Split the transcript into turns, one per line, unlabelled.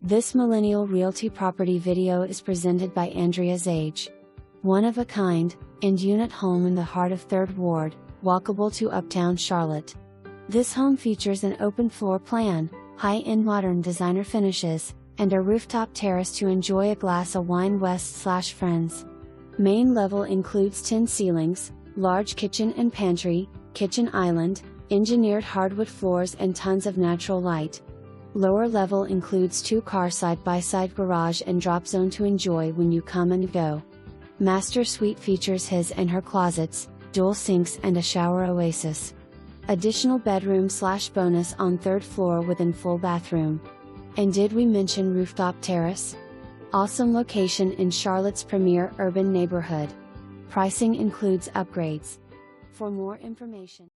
This Millennial Realty property video is presented by Andrea's Age. One of a kind, and unit home in the heart of 3rd Ward, walkable to Uptown Charlotte. This home features an open floor plan, high-end modern designer finishes, and a rooftop terrace to enjoy a glass of wine west/friends. Main level includes tin ceilings, large kitchen and pantry, kitchen island, engineered hardwood floors and tons of natural light. Lower level includes 2-car side-by-side garage and drop zone to enjoy when you come and go. Master suite features his and her closets, dual sinks and a shower oasis. Additional bedroom/bonus on 3rd floor within full bathroom. And did we mention rooftop terrace? Awesome location in Charlotte's premier urban neighborhood. Pricing includes upgrades. For more information